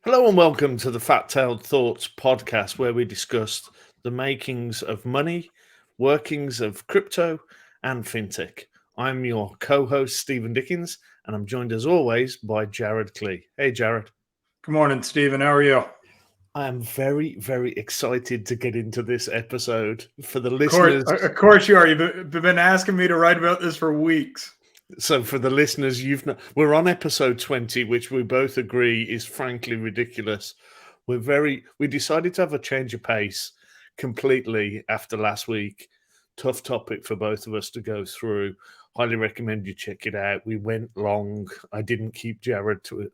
Hello and welcome to the Fat Tailed Thoughts podcast, where we discuss the makings of money, workings of crypto, and fintech. I'm your co host, Steven Dickens, and I'm joined as always by Jared Klee. Hey, Jared. Good morning, Stephen. How are you? I am very, very excited to get into this episode. For the listeners, Of course you are. You've been asking me to write about this for weeks. So for the listeners, we're on episode 20, which we both agree is frankly ridiculous. We decided to have a change of pace completely after last week. Tough topic for both of us to go through. Highly recommend you check it out. We went long. I didn't keep Jared to it.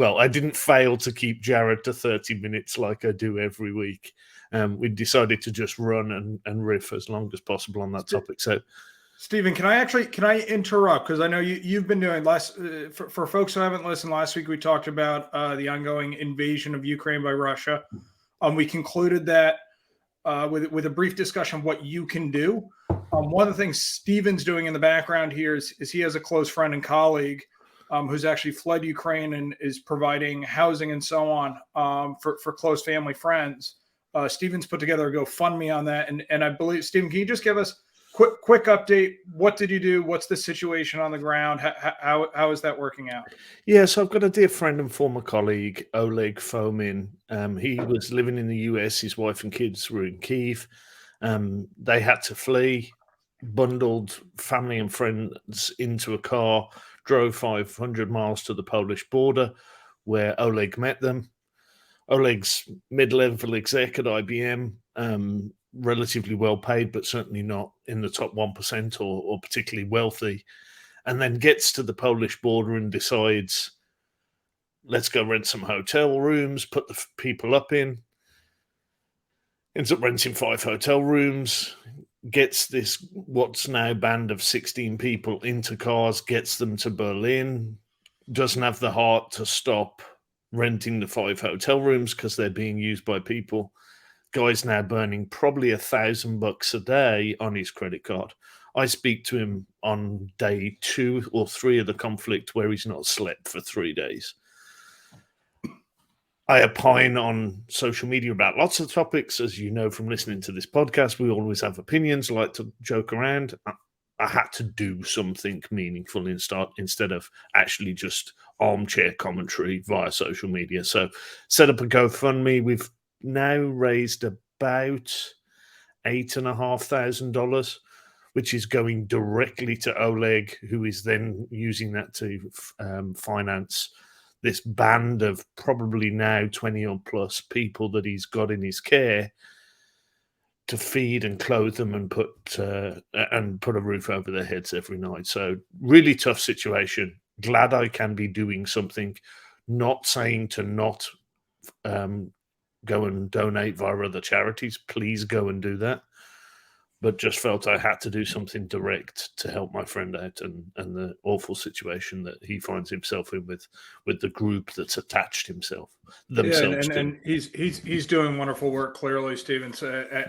I didn't fail to keep Jared to 30 minutes like I do every week. We decided to just run and riff as long as possible on that topic. So, Stephen, can I interrupt? Because I know you've been doing for folks who haven't listened. Last week we talked about the ongoing invasion of Ukraine by Russia. We concluded that with a brief discussion of what you can do. One of the things Stephen's doing in the background here is he has a close friend and colleague who's actually fled Ukraine and is providing housing and so on for close family friends. Stephen's put together a GoFundMe on that, and I believe, Stephen, can you just give us quick update? What did you do? What's the situation on the ground? How is that working out? Yeah, so I've got a dear friend and former colleague, Oleg Fomin. He was living in the US. His wife and kids were in Kyiv. They had to flee, bundled family and friends into a car, drove 500 miles to the Polish border, where Oleg met them. Oleg's mid-level exec at IBM, relatively well paid, but certainly not in the top 1% or particularly wealthy, and then gets to the Polish border and decides, let's go rent some hotel rooms, put the people up in, ends up renting 5 hotel rooms, gets this what's now band of 16 people into cars, gets them to Berlin, doesn't have the heart to stop renting the 5 hotel rooms because they're being used by people. Guy's now burning probably $1,000 a day on his credit card. I speak to him on day 2 or 3 of the conflict where he's not slept for 3 days. I opine on social media about lots of topics. As you know from listening to this podcast, we always have opinions, like to joke around. I had to do something meaningful instead of actually just armchair commentary via social media. So set up a GoFundMe. We've now raised about $8,500, which is going directly to Oleg, who is then using that to finance this band of probably now 20 or plus people that he's got in his care to feed and clothe them and put a roof over their heads every night. So really tough situation. Glad I can be doing something. Not saying to not go and donate via other charities. Please go and do that. But just felt I had to do something direct to help my friend out and the awful situation that he finds himself in with the group that's attached themselves to. And he's doing wonderful work, clearly, Stephen,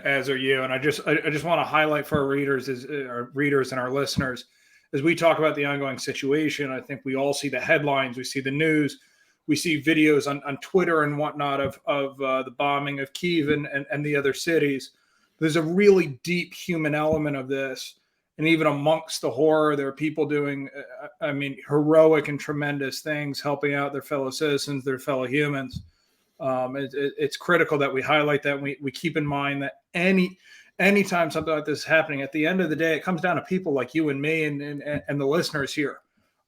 as are you. And I just want to highlight for our readers and our listeners, as we talk about the ongoing situation. I think we all see the headlines, we see the news, we see videos on Twitter and whatnot of the bombing of Kyiv and the other cities. There's a really deep human element of this. And even amongst the horror, there are people doing, heroic and tremendous things, helping out their fellow citizens, their fellow humans. It's critical that we highlight that. We keep in mind that anytime something like this is happening, at the end of the day, it comes down to people like you and me and the listeners here.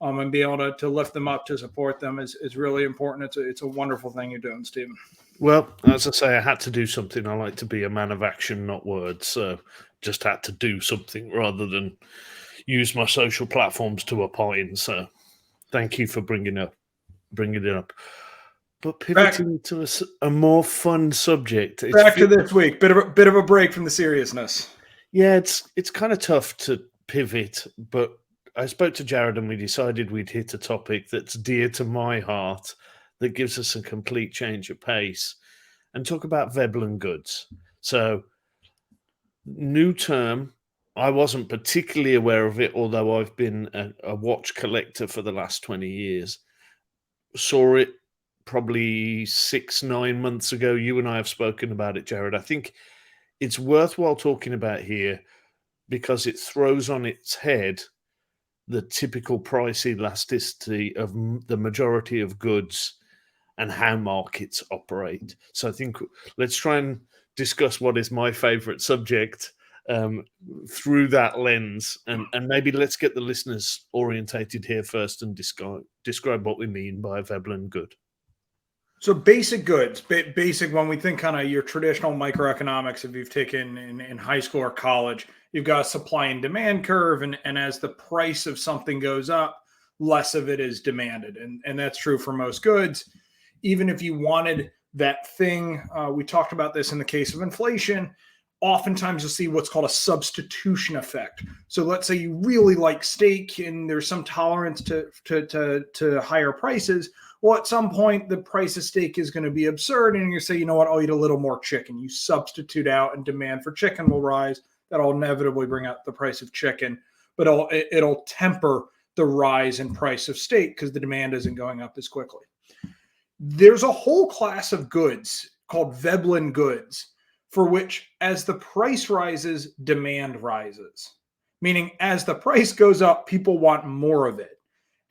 And be able to lift them up, to support them is really important. It's a wonderful thing you're doing, Stephen. Well, as I say, I had to do something. I like to be a man of action, not words. So just had to do something rather than use my social platforms to opine. So thank you for bringing it up. But pivoting to a more fun subject. Back to this week. Bit of a break from the seriousness. Yeah, it's kind of tough to pivot, but I spoke to Jared and we decided we'd hit a topic that's dear to my heart, that gives us a complete change of pace, and talk about Veblen Goods. So, new term. I wasn't particularly aware of it, although I've been a watch collector for the last 20 years. Saw it probably 6-9 months ago. You and I have spoken about it, Jared. I think it's worthwhile talking about here because it throws on its head the typical price elasticity of the majority of goods and how markets operate. So I think let's try and discuss what is my favorite subject through that lens, and maybe let's get the listeners orientated here first and describe what we mean by a Veblen good. So basic goods, basic, when we think kind of your traditional microeconomics, if you've taken in high school or college, you've got a supply and demand curve. And as the price of something goes up, less of it is demanded. And that's true for most goods. Even if you wanted that thing, we talked about this in the case of inflation, oftentimes you'll see what's called a substitution effect. So let's say you really like steak and there's some tolerance to higher prices. Well, at some point, the price of steak is going to be absurd, and you say, you know what, I'll eat a little more chicken. You substitute out, and demand for chicken will rise. That'll inevitably bring up the price of chicken, but it'll temper the rise in price of steak because the demand isn't going up as quickly. There's a whole class of goods called Veblen goods for which, as the price rises, demand rises. Meaning, as the price goes up, people want more of it.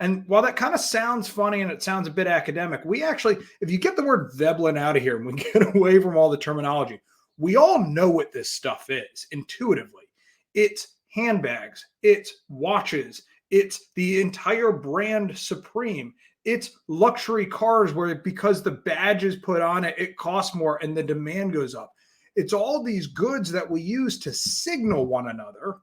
And while that kind of sounds funny and it sounds a bit academic, we actually, if you get the word Veblen out of here and we get away from all the terminology, we all know what this stuff is intuitively. It's handbags, it's watches, it's the entire brand Supreme, it's luxury cars where because the badge is put on it, it costs more and the demand goes up. It's all these goods that we use to signal one another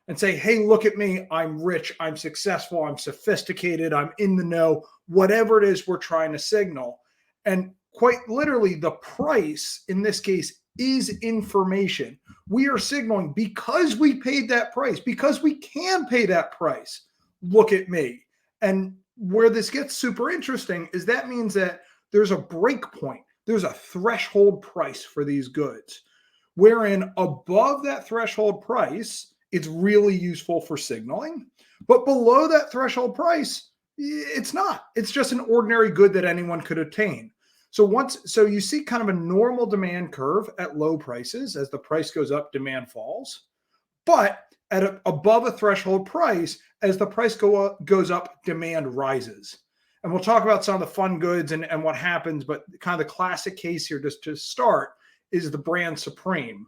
and say, hey, look at me, I'm rich, I'm successful, I'm sophisticated, I'm in the know, whatever it is we're trying to signal. And quite literally, the price in this case is information. We are signaling because we paid that price, because we can pay that price. Look at me. And where this gets super interesting is that means that there's a break point. There's a threshold price for these goods, wherein above that threshold price, it's really useful for signaling. But below that threshold price, it's not. It's just an ordinary good that anyone could obtain. So you see kind of a normal demand curve at low prices. As the price goes up, demand falls. But above a threshold price, as the price goes up, demand rises. And we'll talk about some of the fun goods and what happens. But kind of the classic case here, just to start, is the brand Supreme,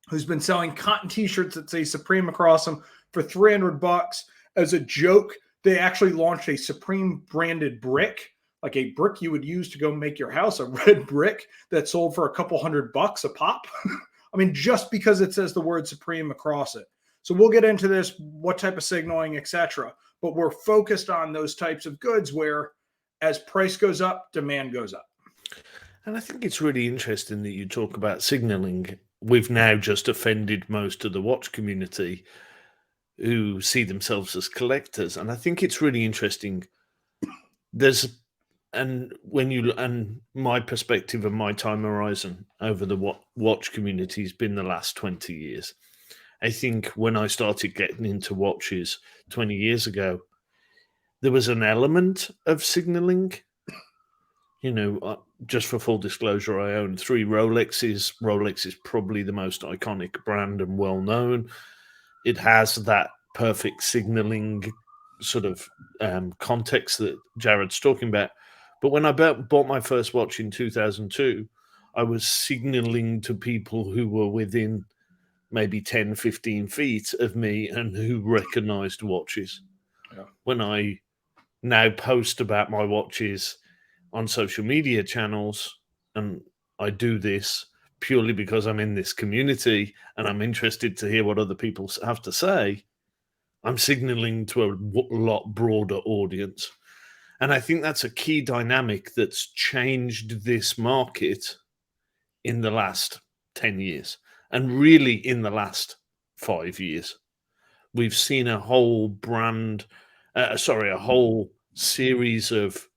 who's been selling cotton t-shirts that say Supreme across them for $300. As a joke, they actually launched a Supreme branded brick, like a brick you would use to go make your house, a red brick that sold for a couple $100 a pop. I mean, just because it says the word Supreme across it. So we'll get into this, what type of signaling, etc. But we're focused on those types of goods where as price goes up, demand goes up. And I think it's really interesting that you talk about signaling. We've now just offended most of the watch community who see themselves as collectors. And I think it's really interesting. And my perspective and my time horizon over the watch community has been the last 20 years. I think when I started getting into watches 20 years ago, there was an element of signaling. You know, just for full disclosure, I own 3 Rolexes. Rolex is probably the most iconic brand and well-known. It has that perfect signaling sort of context that Jared's talking about. But when I bought my first watch in 2002, I was signaling to people who were within maybe 10, 15 feet of me and who recognized watches. Yeah. When I now post about my watches on social media channels, and I do this purely because I'm in this community and I'm interested to hear what other people have to say, I'm signaling to a lot broader audience. And I think that's a key dynamic that's changed this market in the last 10 years. And really in the last 5 years. We've seen a whole a whole series of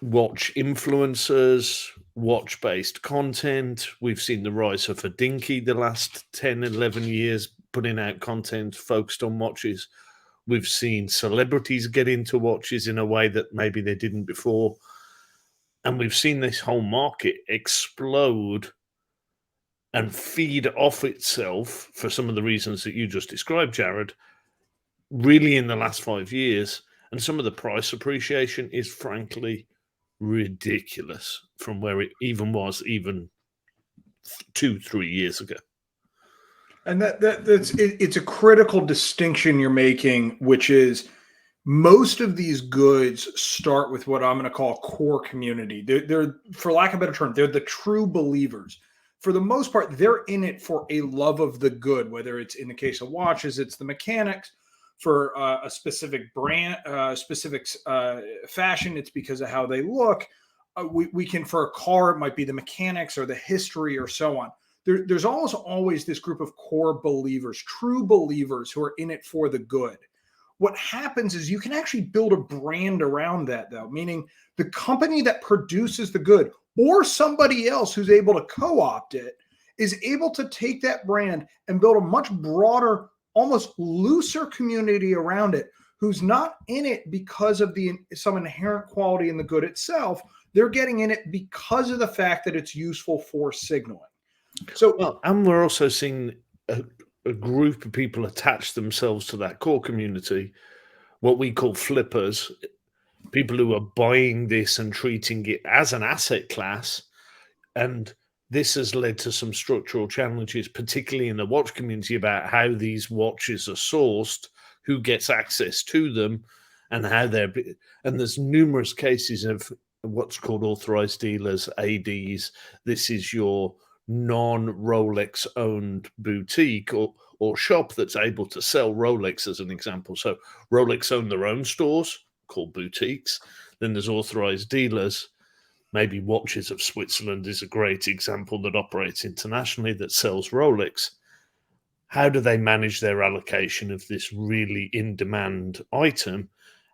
watch influencers, watch-based content. We've seen the rise of Hodinkee the last 10, 11 years, putting out content focused on watches. We've seen celebrities get into watches in a way that maybe they didn't before. And we've seen this whole market explode and feed off itself for some of the reasons that you just described, Jared, really in the last 5 years. And some of the price appreciation is frankly ridiculous from where it even was 2-3 years ago. And it's a critical distinction you're making, which is most of these goods start with what I'm going to call a core community. They're, for lack of a better term, they're the true believers. For the most part, they're in it for a love of the good, whether it's in the case of watches, it's the mechanics. For a specific brand, specific fashion, it's because of how they look. We can, for a car, it might be the mechanics or the history or so on. There's almost always this group of core believers, true believers who are in it for the good. What happens is you can actually build a brand around that, though, meaning the company that produces the good or somebody else who's able to co-opt it is able to take that brand and build a much broader, almost looser community around it, who's not in it because of some inherent quality in the good itself. They're getting in it because of the fact that it's useful for signaling. So, well, and we're also seeing a group of people attach themselves to that core community, what we call flippers, people who are buying this and treating it as an asset class. And this has led to some structural challenges, particularly in the watch community, about how these watches are sourced, who gets access to them, and how they're. And there's numerous cases of what's called authorized dealers, ADs. This is your non-Rolex owned boutique or shop that's able to sell Rolex, as an example. So Rolex own their own stores called boutiques. Then there's authorized dealers. Maybe Watches of Switzerland is a great example that operates internationally that sells Rolex. How do they manage their allocation of this really in-demand item,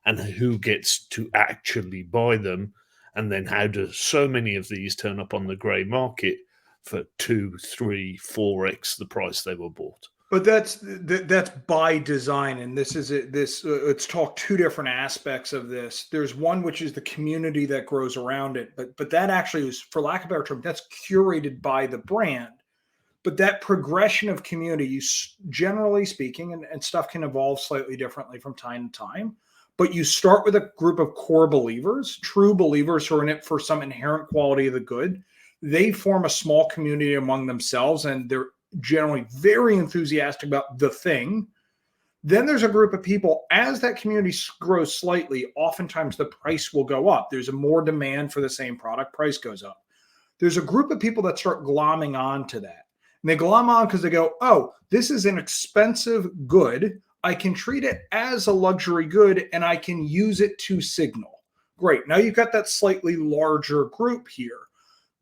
and who gets to actually buy them? And then how do so many of these turn up on the grey market for 2, 3, 4x the price they were bought? But that's by design, and this is it. Let's talk two different aspects of this. There's one which is the community that grows around it, but that actually is, for lack of a better term, that's curated by the brand. But that progression of community, generally speaking, and stuff can evolve slightly differently from time to time. But you start with a group of core believers, true believers who are in it for some inherent quality of the good. They form a small community among themselves, and they're generally very enthusiastic about the thing. Then there's a group of people, as that community grows slightly, oftentimes the price will go up. There's a more demand for the same product, price goes up. There's a group of people that start glomming on to that. And they glom on because they go, oh, this is an expensive good. I can treat it as a luxury good and I can use it to signal. Great. Now you've got that slightly larger group here.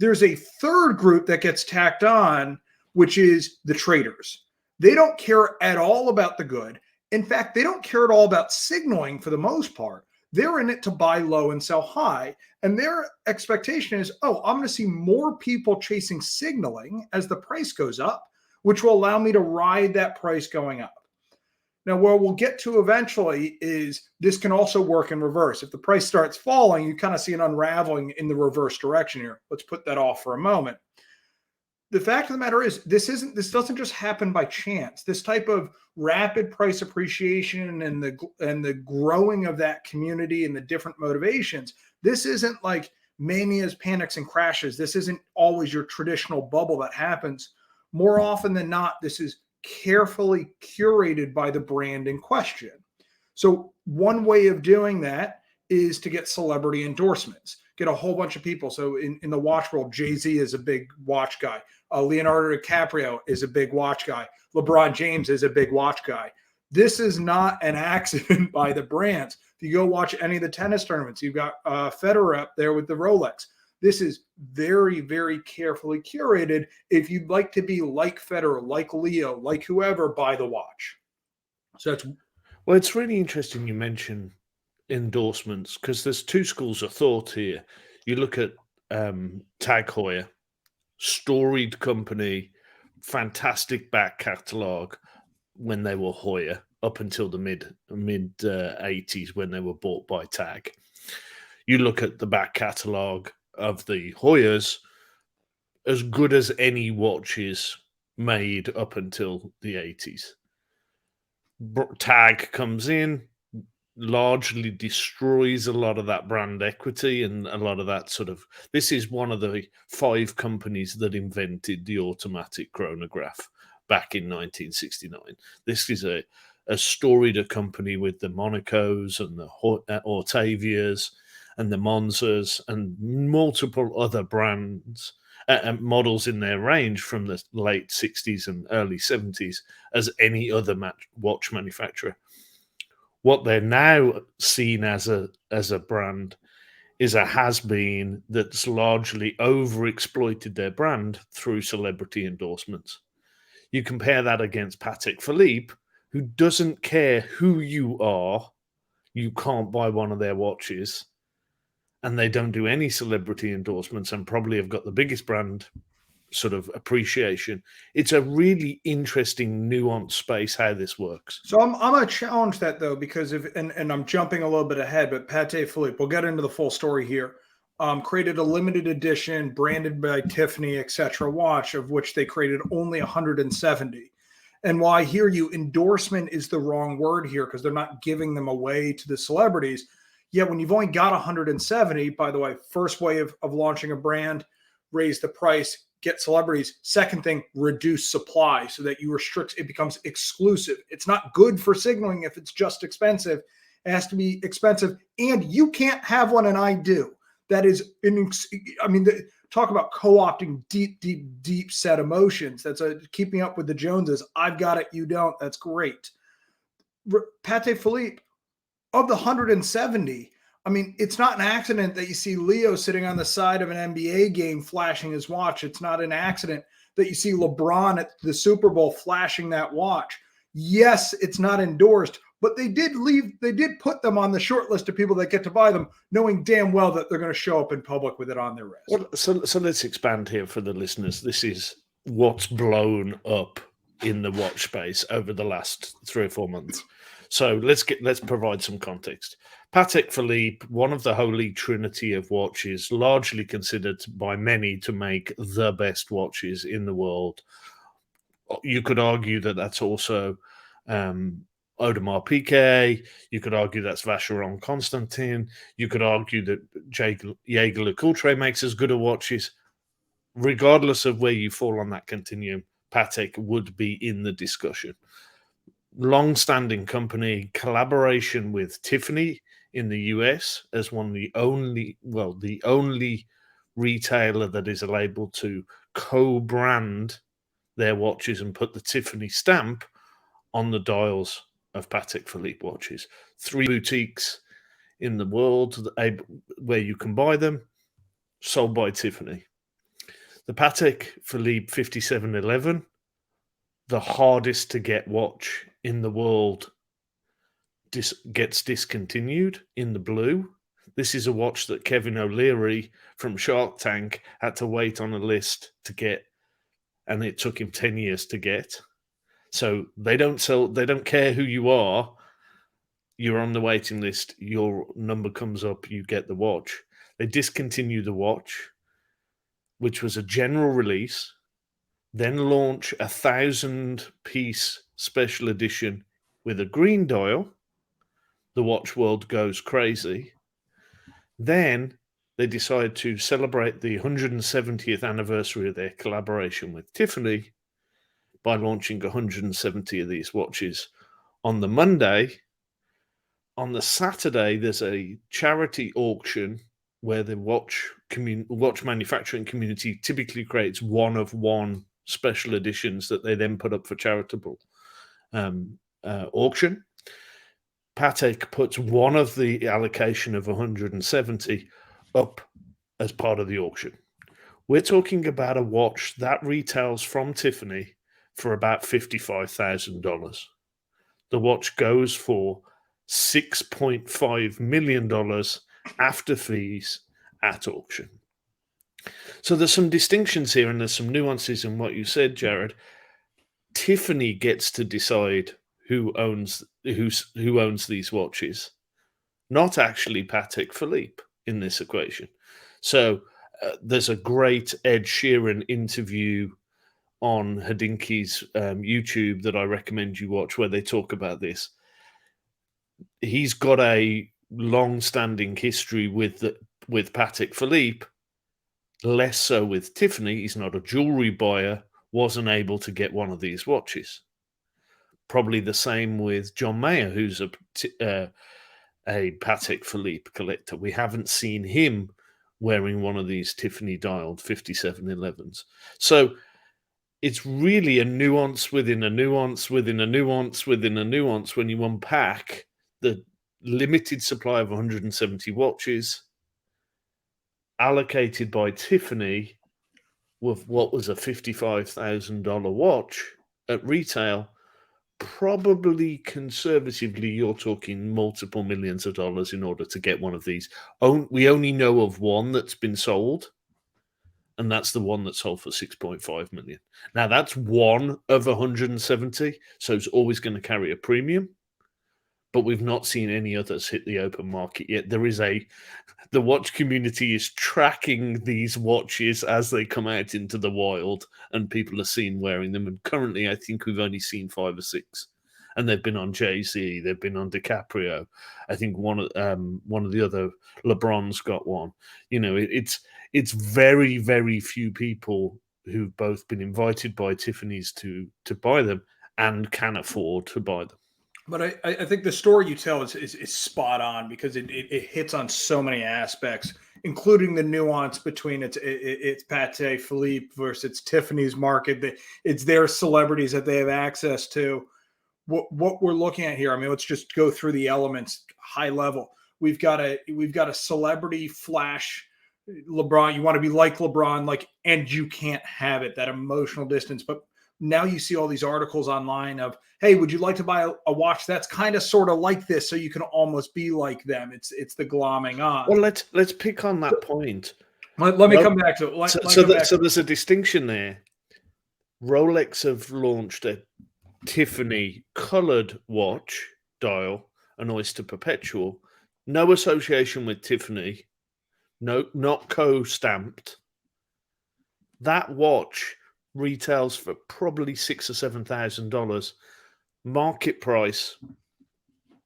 There's a third group that gets tacked on, which is the traders. They don't care at all about the good. In fact, they don't care at all about signaling for the most part. They're in it to buy low and sell high. And their expectation is, oh, I'm going to see more people chasing signaling as the price goes up, which will allow me to ride that price going up. Now, where we'll get to eventually is this can also work in reverse. If the price starts falling, you kind of see an unraveling in the reverse direction here. Let's put that off for a moment. The fact of the matter is, this doesn't just happen by chance. This type of rapid price appreciation and the growing of that community and the different motivations, this isn't like manias, panics, and crashes. This isn't always your traditional bubble that happens. More often than not, this is carefully curated by the brand in question. So one way of doing that is to get celebrity endorsements, get a whole bunch of people. So in the watch world, Jay-Z is a big watch guy. Leonardo DiCaprio is a big watch guy. LeBron James is a big watch guy. This is not an accident by the brands. If you go watch any of the tennis tournaments, you've got Federer up there with the Rolex. This is very, very carefully curated. If you'd like to be like Federer, like Leo, like whoever, buy the watch. So that's... Well, it's really interesting you mention endorsements, because there's two schools of thought here. You look at Tag Heuer, storied company, fantastic back catalogue when they were Heuer, up until the mid 80s when they were bought by Tag. You look at the back catalogue of the Hoyers as good as any watches made up until the 80s. Tag comes in, largely destroys a lot of that brand equity and a lot of that sort of. This is one of the 5 companies that invented the automatic chronograph back in 1969. This is a Storied company with the Monacos and the Ortavias and the Monzas and multiple other brands models in their range from the late 60s and early 70s as any other watch manufacturer. What they're now seen as a brand is a has-been that's largely overexploited their brand through celebrity endorsements. You compare that against Patek Philippe, who doesn't care who you are, you can't buy one of their watches, and they don't do any celebrity endorsements and probably have got the biggest brand sort of appreciation. It's a really interesting, nuanced space how this works. So I'm going to challenge that, though, because and I'm jumping a little bit ahead, but Patek Philippe, we'll get into the full story here, created a limited edition branded by Tiffany, etc. watch, of which they created only 170. And while I hear you, endorsement is the wrong word here because they're not giving them away to the celebrities. Yet when you've only got 170, by the way, first way of launching a brand, raise the price, get celebrities. Second thing, reduce supply so that you restrict, it becomes exclusive. It's not good for signaling if it's just expensive. It has to be expensive, and you can't have one, and I do. That is, talk about co-opting deep set emotions. That's keeping up with the Joneses. I've got it, you don't. That's great. Patek Philippe, of the 170, it's not an accident that you see Leo sitting on the side of an NBA game flashing his watch. It's not an accident that you see LeBron at the Super Bowl flashing that watch. Yes, it's not endorsed, but they did put them on the short list of people that get to buy them, knowing damn well that they're going to show up in public with it on their wrist. Well, so let's expand here for the listeners. This is what's blown up in the watch space over the last 3 or 4 months. So let's provide some context. Patek Philippe, one of the holy trinity of watches, largely considered by many to make the best watches in the world. You could argue that that's also Audemars Piguet. You could argue that's Vacheron Constantin. You could argue that Jaeger-LeCoultre makes as good a watches. Regardless of where you fall on that continuum, Patek would be in the discussion. Long-standing company, collaboration with Tiffany in the US as the only retailer that is able to co-brand their watches and put the Tiffany stamp on the dials of Patek Philippe watches. 3 boutiques in the world where you can buy them, sold by Tiffany. The Patek Philippe 5711, the hardest to get watch in the world, gets discontinued in the blue. This is a watch that Kevin O'Leary from Shark Tank had to wait on a list to get, and it took him 10 years to get. So they don't care who you are. You're on the waiting list, your number comes up, you get the watch. They discontinue the watch, which was a general release, then launch a 1,000-piece special edition with a green dial. The watch world goes crazy. Then they decide to celebrate the 170th anniversary of their collaboration with Tiffany by launching 170 of these watches on the Monday. On the Saturday, there's a charity auction where the watch manufacturing community typically creates one-of-one special editions that they then put up for charitable auction. Patek puts one of the allocation of 170 up as part of the auction. We're talking about a watch that retails from Tiffany for about $55,000. The watch goes for $6.5 million after fees at auction. So there's some distinctions here and there's some nuances in what you said, Jared. Tiffany gets to decide who owns these watches, not actually Patek Philippe in this equation. So There's a great Ed Sheeran interview on Hodinkey's YouTube that I recommend you watch, where they talk about this. He's got a long-standing history with Patek Philippe, less so with Tiffany. He's not a jewelry buyer, wasn't able to get one of these watches. Probably the same with John Mayer, who's a Patek Philippe collector. We haven't seen him wearing one of these Tiffany dialed 5711s. So it's really a nuance within a nuance within a nuance within a nuance when you unpack the limited supply of 170 watches allocated by Tiffany with what was a $55,000 watch at retail. Probably conservatively, you're talking multiple millions of dollars in order to get one of these. We only know of one that's been sold, and that's the one that sold for $6.5 million. Now, that's one of 170, so it's always going to carry a premium, but we've not seen any others hit the open market yet. The watch community is tracking these watches as they come out into the wild, and people are seen wearing them. And currently, I think we've only seen 5 or 6, and they've been on Jay-Z, they've been on DiCaprio. I think one of the other LeBron's got one. You know, it's very, very few people who've both been invited by Tiffany's to buy them and can afford to buy them. But I think the story you tell is spot on, because it hits on so many aspects, including the nuance between it's Patek Philippe versus Tiffany's market. It's their celebrities that they have access to. What we're looking at here, I mean, let's just go through the elements high level. We've got a celebrity flash. LeBron, you want to be like LeBron, and you can't have it, that emotional distance. But now you see all these articles online of, hey, would you like to buy a watch that's kind of sort of like this, so you can almost be like them? It's the glomming on. Well, let's pick on that point. Let me come back to it. So there's a distinction there. Rolex have launched a Tiffany colored watch dial, an Oyster Perpetual. No association with Tiffany. No, not co-stamped. That watch retails for probably $6,000 or $7,000. Market price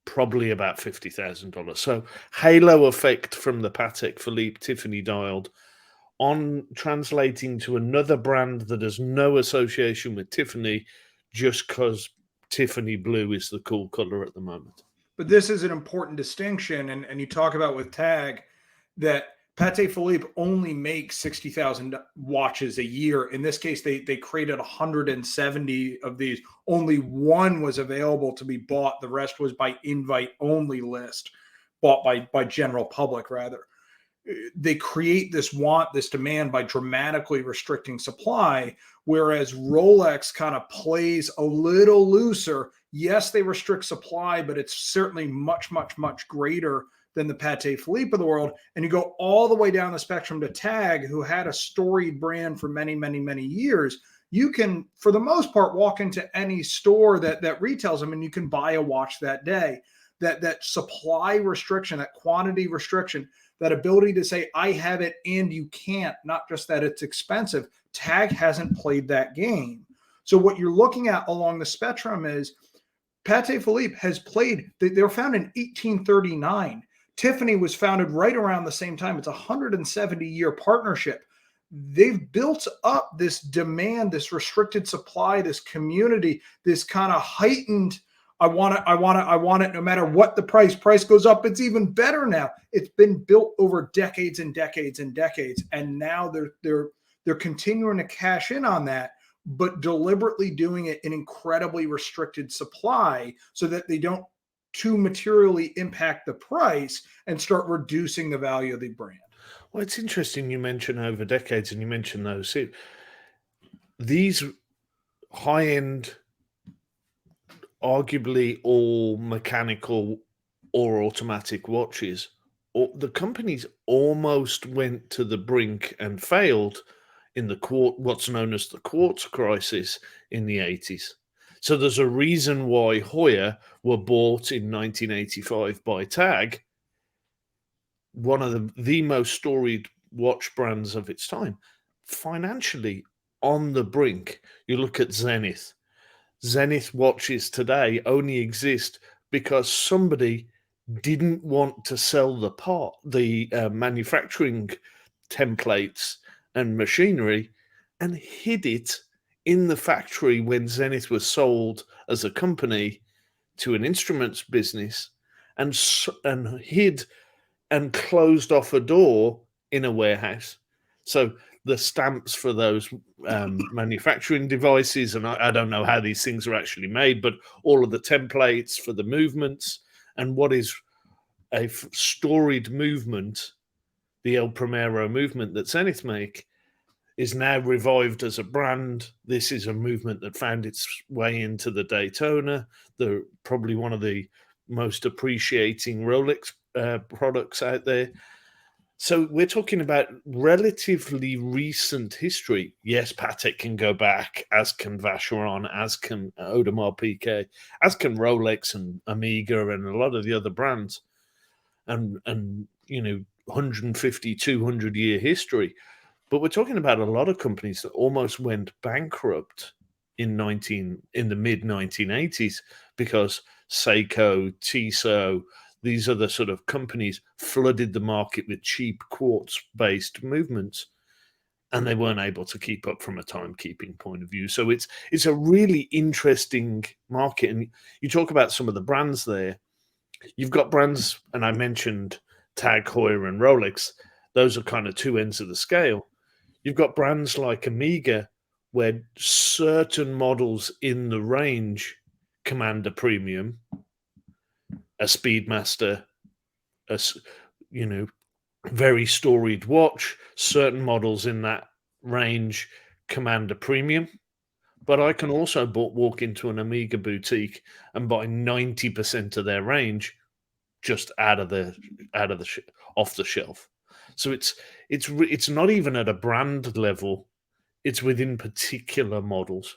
probably about $50,000. So halo effect from the Patek Philippe Tiffany dialed on translating to another brand that has no association with Tiffany, just because Tiffany blue is the cool color at the moment. But this is an important distinction, and you talk about with TAG that Patek Philippe only makes 60,000 watches a year. In this case, they created 170 of these. Only one was available to be bought. The rest was by invite only list, bought by general public rather. They create this demand by dramatically restricting supply, whereas Rolex kind of plays a little looser. Yes, they restrict supply, but it's certainly much, much, much greater than the Patek Philippe of the world. And you go all the way down the spectrum to TAG, who had a storied brand for many, many, many years. You can, for the most part, walk into any store that retails them, and you can buy a watch that day. That supply restriction, that quantity restriction, that ability to say, I have it and you can't, not just that it's expensive. TAG hasn't played that game. So what you're looking at along the spectrum is Patek Philippe has played, they were founded in 1839. Tiffany was founded right around the same time. It's a 170-year partnership. They've built up this demand, this restricted supply, this community, this kind of heightened, I want it no matter what the price. Price goes up, it's even better now. It's been built over decades and decades and decades. And now they're continuing to cash in on that, but deliberately doing it in incredibly restricted supply so that they don't too materially impact the price and start reducing the value of the brand. Well, it's interesting you mention over decades, and you mention those. These high-end, arguably all mechanical or automatic watches, the companies almost went to the brink and failed in what's known as the quartz crisis in the 80s. So there's a reason why Hoya were bought in 1985 by TAG, one of the most storied watch brands of its time. Financially, on the brink, you look at Zenith. Zenith watches today only exist because somebody didn't want to sell the manufacturing templates and machinery, and hid it in the factory when Zenith was sold as a company to an instruments business, and hid and closed off a door in a warehouse. So the stamps for those manufacturing devices, and I don't know how these things are actually made, but all of the templates for the movements, and what is a storied movement, the El Primero movement that Zenith make, is now revived as a brand. This is a movement that found its way into the Daytona. They're probably one of the most appreciating Rolex products out there. So we're talking about relatively recent history. Yes, Patek can go back, as can Vacheron, as can Audemars Piguet, as can Rolex and Omega and a lot of the other brands. And 150, 200-year history. But we're talking about a lot of companies that almost went bankrupt in the mid 1980s because Seiko, Tissot, these other sort of companies flooded the market with cheap quartz-based movements, and they weren't able to keep up from a timekeeping point of view. So it's a really interesting market. And you talk about some of the brands there. You've got brands, and I mentioned Tag Heuer and Rolex. Those are kind of two ends of the scale. You've got brands like Omega, where certain models in the range command a premium. A Speedmaster, very storied watch. Certain models in that range command a premium. But I can also walk into an Omega boutique and buy 90% of their range just off the shelf. So it's not even at a brand level; it's within particular models.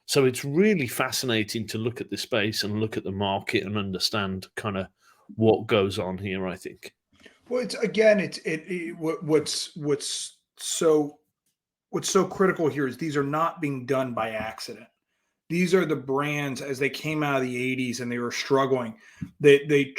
So it's really fascinating to look at the space and look at the market and understand kind of what goes on here, I think. Well, what's so critical here is these are not being done by accident. These are the brands as they came out of the 80s and they were struggling. They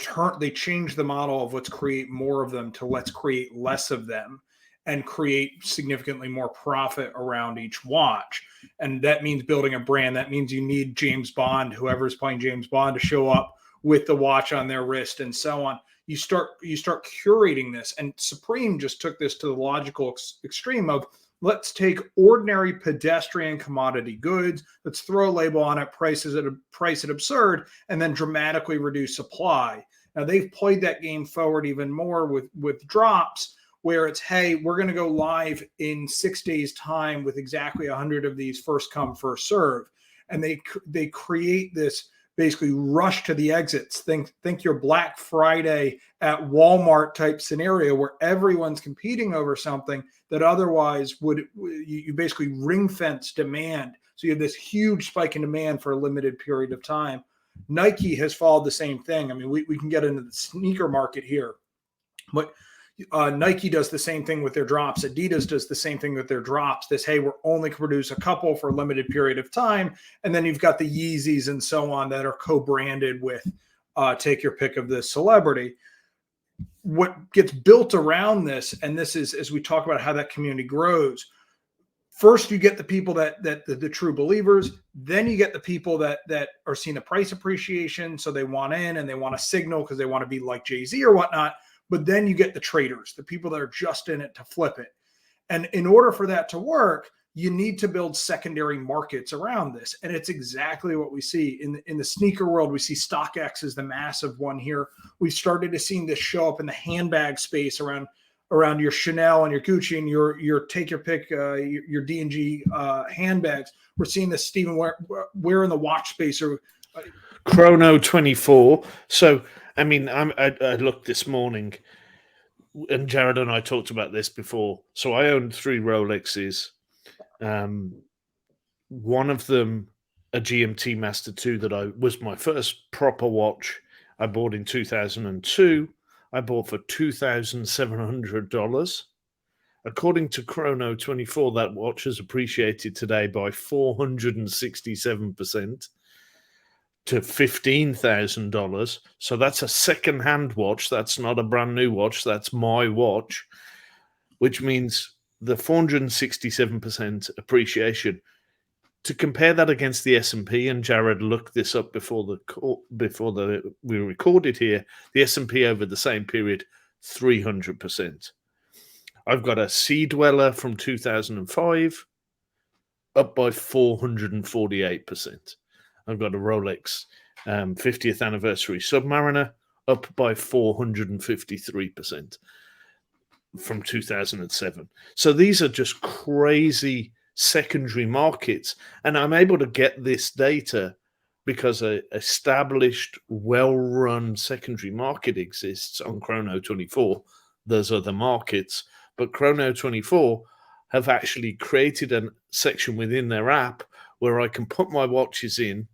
changed the model of let's create more of them to let's create less of them and create significantly more profit around each watch. And that means building a brand. That means you need James Bond, whoever's playing James Bond, to show up with the watch on their wrist and so on. You start curating this, and Supreme just took this to the logical extreme of let's take ordinary pedestrian commodity goods, let's throw a label on it, price it absurd, and then dramatically reduce supply. Now they've played that game forward even more with drops, where it's, hey, we're going to go live in 6 days' time with exactly 100 of these first come, first serve. And they create this basically rush to the exits. Think your Black Friday at Walmart type scenario where everyone's competing over something that otherwise you basically ring fence demand. So you have this huge spike in demand for a limited period of time. Nike has followed the same thing. I mean, we can get into the sneaker market here, but Nike does the same thing with their drops. Adidas does the same thing with their drops. Hey, we're only going to produce a couple for a limited period of time. And then you've got the Yeezys and so on that are co-branded with take your pick of this celebrity. What gets built around this, and this is as we talk about how that community grows, first you get the people that the true believers, then you get the people that are seeing a price appreciation, so they want in and they want to signal because they want to be like Jay-Z or whatnot. But then you get the traders, the people that are just in it to flip it. And in order for that to work, you need to build secondary markets around this. And it's exactly what we see in the sneaker world. We see StockX as the massive one here. We've started to see this show up in the handbag space around your Chanel and your Gucci and your take your pick, your D&G handbags. We're seeing this, Steven, where in the watch space or Chrono 24. So, I mean, I looked this morning, and Jared and I talked about this before. So I owned 3 Rolexes. One of them, a GMT Master 2, that was my first proper watch. I bought in 2002. I bought for $2,700. According to Chrono24, that watch has appreciated today by 467% to $15,000. So that's a second-hand watch. That's not a brand new watch. That's my watch, which means the 467% appreciation. To compare that against the S&P, and Jared looked this up before we recorded here, the S&P over the same period, 300%. I've got a Sea Dweller from 2005, up by 448%. I've got a Rolex 50th anniversary Submariner, up by 453% from 2007. So these are just crazy secondary markets. And I'm able to get this data because an established, well-run secondary market exists on Chrono24. There's other markets, but Chrono24 have actually created a section within their app where I can put my watches in,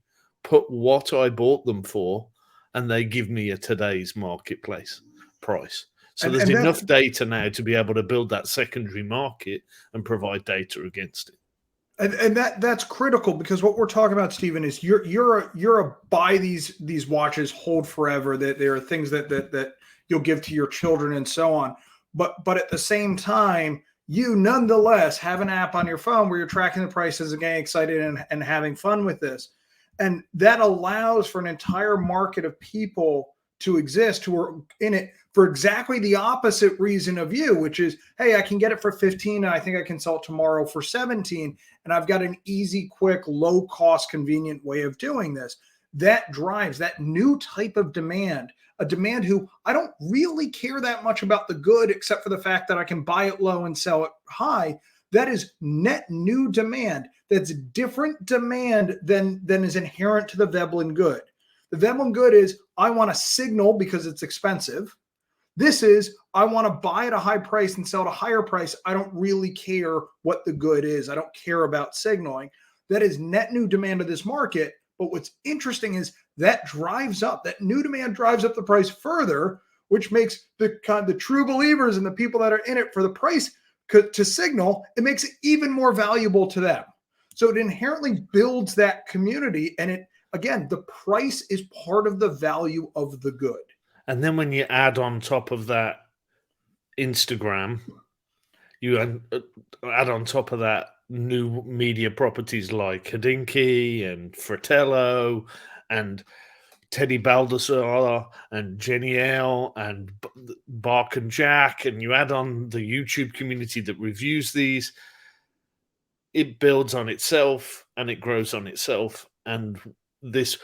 put what I bought them for, and they give me a today's marketplace price. So there's enough data now to be able to build that secondary market and provide data against it. And that's critical, because what we're talking about, Steven, is you're a buy these watches, hold forever. That there are things that you'll give to your children and so on. But at the same time, you nonetheless have an app on your phone where you're tracking the prices and getting excited and having fun with this. And that allows for an entire market of people to exist who are in it for exactly the opposite reason of you, which is, hey, I can get it for 15 and I think I can sell it tomorrow for 17. And I've got an easy, quick, low cost, convenient way of doing this. That drives that new type of demand, a demand who I don't really care that much about the good, except for the fact that I can buy it low and sell it high. That is net new demand. That's different demand than is inherent to the Veblen good. The Veblen good is, I want a signal because it's expensive. This is, I want to buy at a high price and sell at a higher price. I don't really care what the good is. I don't care about signaling. That is net new demand of this market. But what's interesting is that new demand drives up the price further, which makes the true believers and the people that are in it for the price to signal, it makes it even more valuable to them. So it inherently builds that community. And again, the price is part of the value of the good. And then when you add on top of that Instagram, you add on top of that new media properties like Hodinkee and Fratello and Teddy Baldassar and Jenny L and Bark and Jack, and you add on the YouTube community that reviews these, it builds on itself and it grows on itself. And this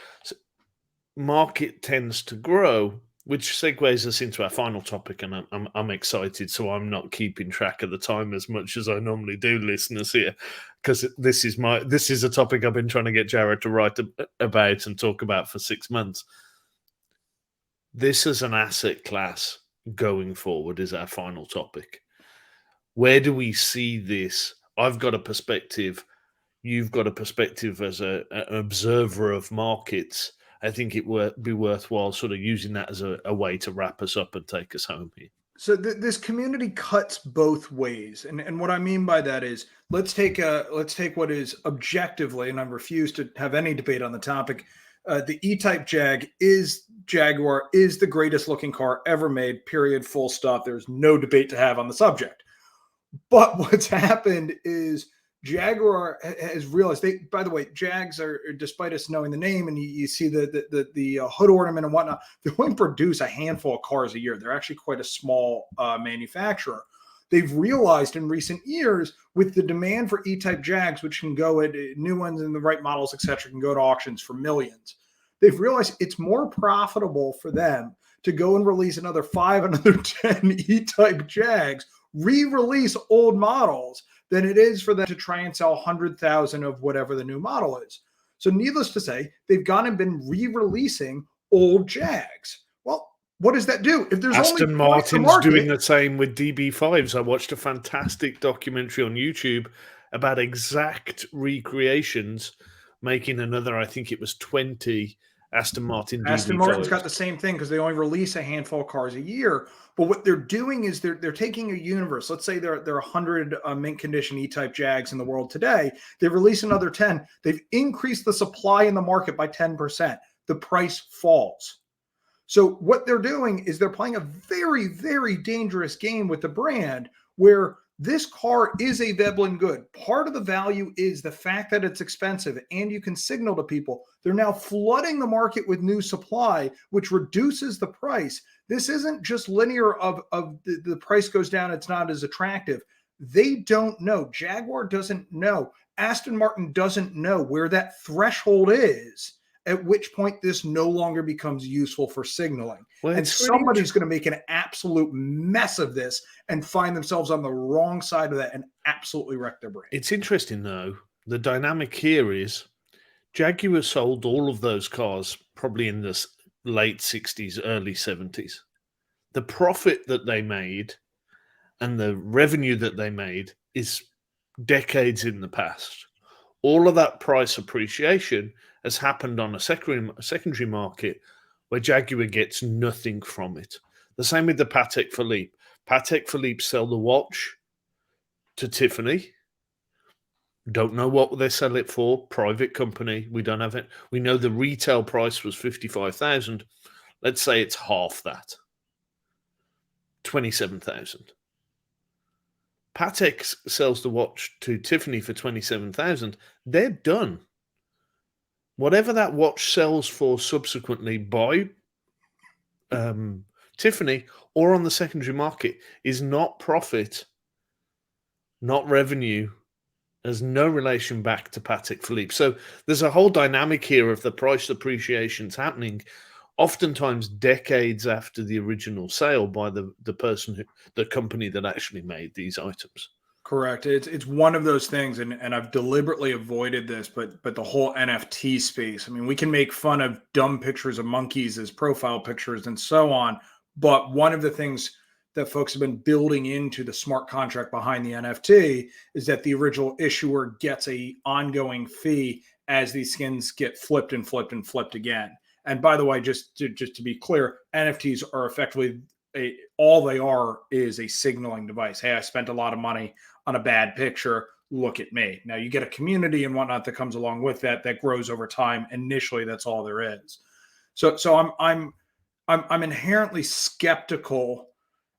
market tends to grow, which segues us into our final topic, and I'm excited, so I'm not keeping track of the time as much as I normally do, listeners, here, because this is a topic I've been trying to get Jared to write about and talk about for 6 months. This is an asset class going forward is our final topic. Where do we see this? I've got a perspective. You've got a perspective as an observer of markets. I think it would be worthwhile sort of using that as a way to wrap us up and take us home here. So this community cuts both ways. And what I mean by that is, let's take what is objectively, and I refuse to have any debate on the topic, the E-Type Jaguar is the greatest looking car ever made, period, full stop. There's no debate to have on the subject. But what's happened is Jaguar has realized by the way, Jags are, despite us knowing the name, and you see the hood ornament and whatnot, they only produce a handful of cars a year. They're actually quite a small manufacturer. They've realized in recent years, with the demand for E-Type Jags, which can go at new ones and the right models, etc., can go to auctions for millions. They've realized it's more profitable for them to go and release another 5, another 10 E-Type Jags, re-release old models, than it is for them to try and sell 100,000 of whatever the new model is. So needless to say, they've gone and been re-releasing old Jags. Well, what does that do? If there's Aston Martin's doing the same with DB5s. I watched a fantastic documentary on YouTube about exact recreations, making another, I think it was 20 Aston Martin Aston Martin's got DB5s. the same thing because they only release a handful of cars a year. But what they're doing is they're taking a universe. Let's say there are 100 mint condition E-type Jags in the world today. They release another 10. They've increased the supply in the market by 10%. The price falls. So what they're doing is they're playing a very, very dangerous game with the brand where this car is a Veblen good. Part of the value is the fact that it's expensive and you can signal to people. They're now flooding the market with new supply, which reduces the price. This isn't just linear of the price goes down, it's not as attractive. They don't know. Jaguar doesn't know. Aston Martin doesn't know where that threshold is, at which point this no longer becomes useful for signaling. Well, and somebody's going to make an absolute mess of this and find themselves on the wrong side of that and absolutely wreck their brand. It's interesting, though. The dynamic here is Jaguar sold all of those cars probably in the late 60s, early 70s. The profit that they made and the revenue that they made is decades in the past. All of that price appreciation has happened on a secondary market where Jaguar gets nothing from it. The same with the Patek Philippe. Patek Philippe sell the watch to Tiffany. Don't know what they sell it for. Private company. We don't have it. We know the retail price was 55,000. Let's say it's half that. 27,000. Patek sells the watch to Tiffany for 27,000. They're done. Whatever that watch sells for subsequently by Tiffany or on the secondary market is not profit, not revenue, has no relation back to Patek Philippe. So there's a whole dynamic here of the price appreciations happening oftentimes decades after the original sale by the company that actually made these items. Correct. It's one of those things, and I've deliberately avoided this, but the whole NFT space. I mean, we can make fun of dumb pictures of monkeys as profile pictures and so on, but one of the things that folks have been building into the smart contract behind the NFT is that the original issuer gets a ongoing fee as these skins get flipped and flipped and flipped again. And by the way, just to be clear, NFTs are effectively all they are is a signaling device. Hey, I spent a lot of money on a bad picture. Look at me. Now you get a community and whatnot that comes along with that grows over time. Initially, that's all there is. So I'm inherently skeptical,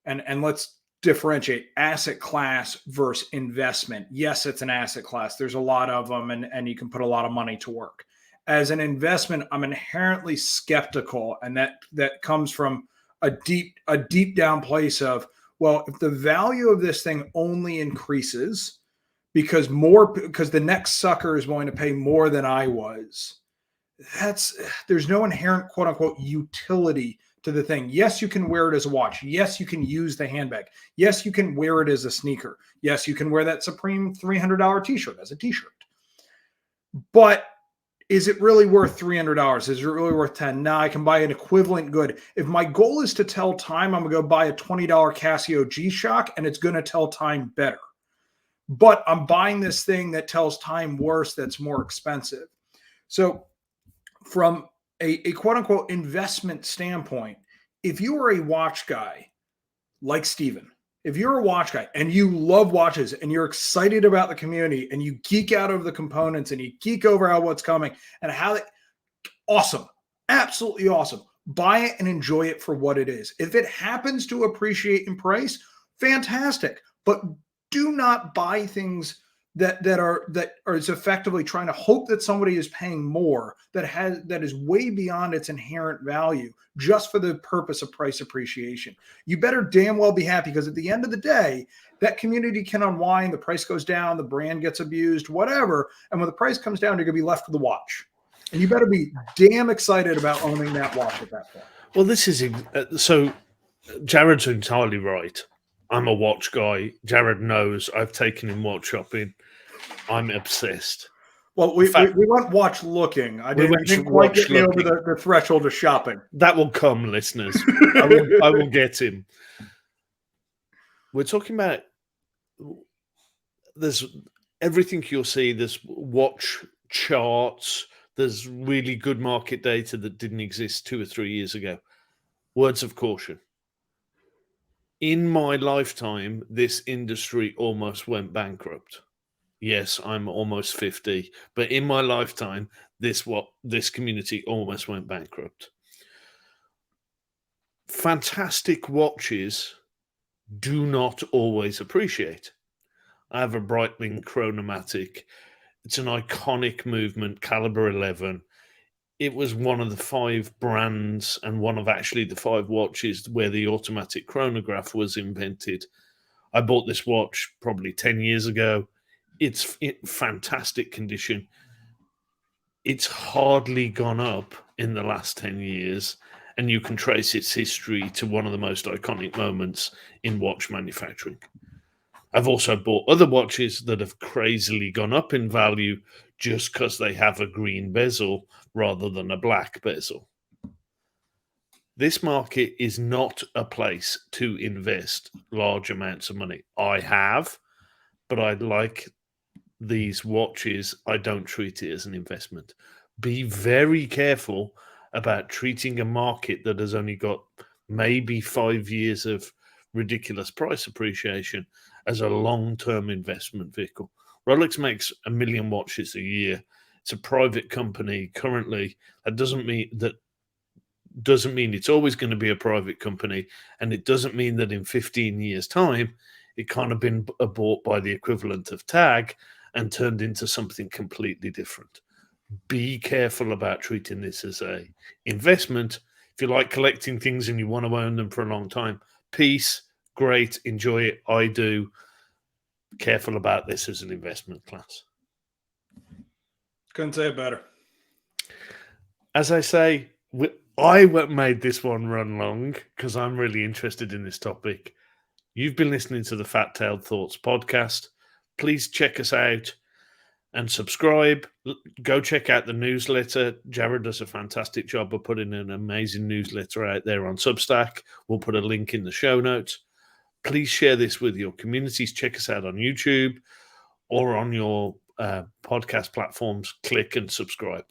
and let's differentiate asset class versus investment. Yes, it's an asset class. There's a lot of them, and you can put a lot of money to work. As an investment, I'm inherently skeptical, and that comes from a deep down place of, well, if the value of this thing only increases because the next sucker is going to pay more than I was, there's no inherent quote unquote utility to the thing. Yes, you can wear it as a watch. Yes, you can use the handbag. Yes, you can wear it as a sneaker. Yes, you can wear that Supreme $300 t-shirt as a t-shirt. But is it really worth $300? Is it really worth $10? No, I can buy an equivalent good. If my goal is to tell time, I'm going to go buy a $20 Casio G-Shock, and it's going to tell time better. But I'm buying this thing that tells time worse, that's more expensive. So from a quote-unquote investment standpoint, if you are a watch guy like Steven, if you're a watch guy and you love watches and you're excited about the community and you geek out over the components and you geek over how what's coming and how awesome, absolutely awesome. Buy it and enjoy it for what it is. If it happens to appreciate in price, fantastic. But do not buy things that are effectively trying to hope that somebody is paying more that is way beyond its inherent value just for the purpose of price appreciation. You better damn well be happy, because at the end of the day, that community can unwind, the price goes down, the brand gets abused, whatever. And when the price comes down, you're going to be left with the watch. And you better be damn excited about owning that watch at that point. Well, this is so Jared's entirely right. I'm a watch guy. Jared knows I've taken him watch shopping. I'm obsessed. Well, we went watch looking. I didn't quite get me over the threshold of shopping. That will come, listeners. I will get him. We're talking about there's everything you'll see. There's watch charts. There's really good market data that didn't exist 2 or 3 years ago. Words of caution. In my lifetime, this industry almost went bankrupt. Yes, I'm almost 50, but in my lifetime, this community almost went bankrupt. Fantastic watches do not always appreciate. I have a Breitling Chronomatic. It's an iconic movement, caliber 11. It was one of the 5 brands and one of actually the 5 watches where the automatic chronograph was invented. I bought this watch probably 10 years ago. It's in fantastic condition. It's hardly gone up in the last 10 years, and you can trace its history to one of the most iconic moments in watch manufacturing. I've also bought other watches that have crazily gone up in value just because they have a green bezel rather than a black bezel. This market is not a place to invest large amounts of money. I have, but I like these watches. I don't treat it as an investment. Be very careful about treating a market that has only got maybe 5 years of ridiculous price appreciation as a long-term investment vehicle. Rolex makes 1 million watches a year. It's a private company currently. That doesn't mean it's always going to be a private company, and it doesn't mean that in 15 years' time it can't have been bought by the equivalent of TAG and turned into something completely different. Be careful about treating this as a investment. If you like collecting things and you want to own them for a long time, peace, great, enjoy it. I do. Careful about this as an investment class. Couldn't say it better. As I say, I made this one run long because I'm really interested in this topic. You've been listening to the Fat Tailed Thoughts podcast. Please check us out and subscribe. Go check out the newsletter. Jared does a fantastic job of putting an amazing newsletter out there on Substack. We'll put a link in the show notes. Please share this with your communities. Check us out on YouTube or on your podcast platforms. Click and subscribe.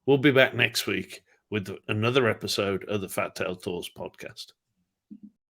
We'll be back next week with another episode of the Fat Tailed Thoughts podcast.